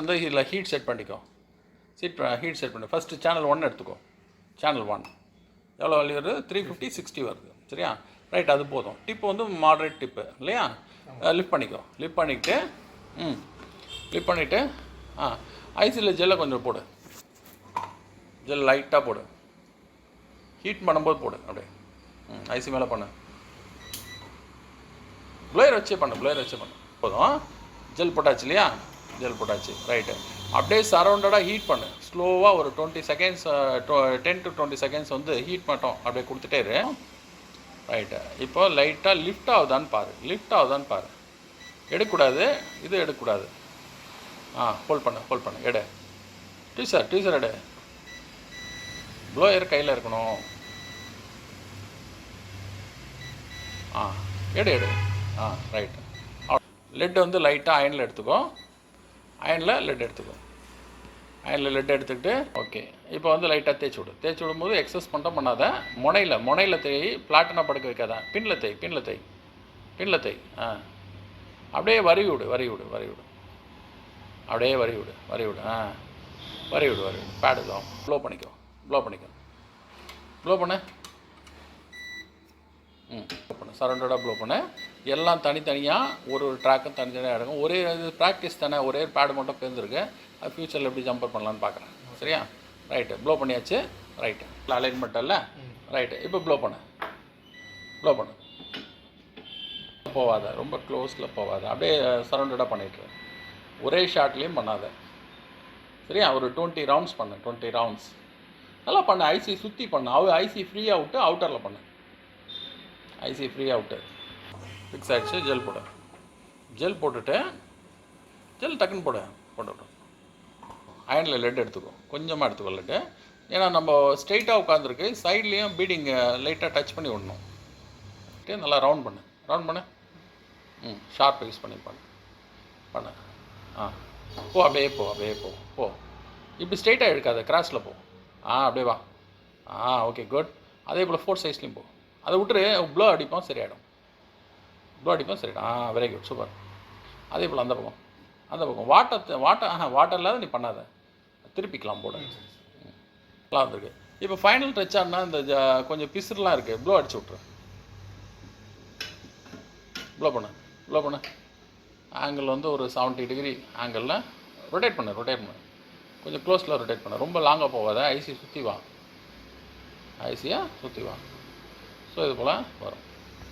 வந்து இதில் heat set பண்ணிக்கோ. ஹீட் செட் பண்ணி ஃபஸ்ட்டு சேனல் 1 எடுத்துக்கோ. சேனல் 1 எவ்வளோ வேல்யூ வருது? 350 60 வருது. சரியா? ரைட், அது போதும். டிப்பு வந்து மாடரேட் டிப்பு இல்லையா? லிஃப்ட் பண்ணிக்கோ. லிஃப்ட் பண்ணிவிட்டு ஐசியில் ஜெல்லை கொஞ்சம் போடு. ஜெல் லைட்டாக போடு. ஹீட் பண்ணும்போது போடு. அப்படியே ஐசி மேலே பண்ணு. ப்ளோயர் வச்சே பண்ணு. போதும். ஜெல் போட்டாச்சு இல்லையா? ஜெல் போட்டாச்சு. ரைட்டு. அப்படியே சரௌண்டடாக ஹீட் பண்ணு. ஸ்லோவாக ஒரு 20 செகண்ட்ஸ் 10 to 20 செகண்ட்ஸ் வந்து ஹீட் மட்டும் அப்படியே கொடுத்துட்டே இரு. ரைட்டு. இப்போ லைட்டாக லிஃப்ட் ஆகுதான்னு பாரு. எடுக்கக்கூடாது, இது எடுக்கக்கூடாது. ஹோல்ட் பண்ணு. எடு. டீசர் எடு. ப்ளோயர் கையில் இருக்கணும். எடு. ரைட்டு. லெட் வந்து லைட்டாக அயனில் எடுத்துக்கோ. லெட் எடுத்துக்கிட்டு ஓகே. இப்போ வந்து லைட்டாக தேய்ச்சி விடும்போது எக்ஸஸ் பண்ணாத. முனையில் தேய். பிளாட்டினா படுக்க வைக்காத. பின்னில் தேய். அப்படியே வரி விடு. அப்படியே வரி விடு. பேடு தான். ப்ளோ பண்ணிக்கோ. ப்ளோ பண்ணு. சரௌண்டடாக ப்ளோ பண்ணு. எல்லாம் தனித்தனியாக ஒரு ட்ராக்கும் தனித்தனியாக இருக்கும். ஒரே இது ப்ராக்டிஸ் தானே. ஒரே பேடு மட்டும் பேர்ந்துருக்கு. அது ஃப்யூச்சரில் எப்படி ஜம்பர் பண்ணலான்னு பார்க்குறேன். சரியா? ரைட்டு. ப்ளோ பண்ணியாச்சு. ரைட்டு. அலைன்மெண்ட் இல்லை. ரைட்டு. இப்போ ப்ளோ பண்ணு. போகாத, ரொம்ப க்ளோஸில் போகாத. அப்படியே சரௌண்டடாக பண்ணிவிட்டு ஒரே ஷாட்லேயும் பண்ணாத. சரியா? ஒரு 20 ரவுண்ட்ஸ் பண்ணு. 20 ரவுண்ட்ஸ் நல்லா பண்ணு. ஐசி சுற்றி பண்ணு. ஐசி ஃப்ரீயாக விட்டு அவுட்டரில் பண்ணு. ஐசி ஃப்ரீயாக விட்டு ஃபிக்ஸ் ஆகிடுச்சு. ஜெல் போட்டுட்டு டக்குன்னு போட்டு அயனில் லெட் எடுத்துக்கோ. கொஞ்சமாக எடுத்துக்கோ லெட்டு. ஏன்னா நம்ம ஸ்ட்ரெயிட்டாக உட்காந்துருக்கு. சைட்லேயும் பீடிங் லைட்டாக டச் பண்ணி விடணும். நல்லா ரவுண்ட் பண்ணு. ஷார்ப் யூஸ் பண்ணி பண்ணு. அப்படியே போ. இப்படி ஸ்ட்ரெயிட்டாக எடுக்காத. கிராஸில் போ. அப்படியே வா. Okay, good. அதே போல் 4 சைஸ்லேயும் போ. அதை விட்டுரு. ப்ளோ அடிப்போம், சரியாயிடும். Very good, super. அதே போல் அந்த பக்கம் வாட்டர் இல்லாத நீ பண்ணாத. திருப்பிக்கலாம் போட. நல்லா வந்துருக்கு. இப்போ ஃபைனல் டச்சானா இந்த கொஞ்சம் பிசுறுலாம் இருக்குது. ப்ளோ அடிச்சு விட்ரு. ப்ளோ பண்ணு. ஆங்கிள் வந்து ஒரு 70 டிகிரி ஆங்கிளில் ரொட்டேட் பண்ணு. கொஞ்சம் க்ளோஸில் ரொட்டேட் பண்ணு. ரொம்ப லாங்காக போகாத. ஐசியை சுற்றி வா. ஸோ இது போல் வரும்.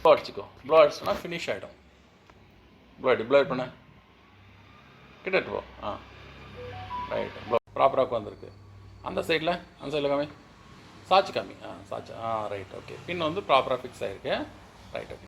ப்ளோ அடிச்சுன்னா ஃபினிஷ் ஆகிடும். ப்ளோ பண்ணு. கிட்ட போ. ரைட்டு. ப்ளோ ப்ராப்பராக வந்திருக்கு. அந்த சைடில் காமி. சாட்சி காமி. ரைட். ஓகே. பின் வந்து ப்ராப்பராக ஃபிக்ஸ் ஆகிருக்கு. ரைட். ஓகே.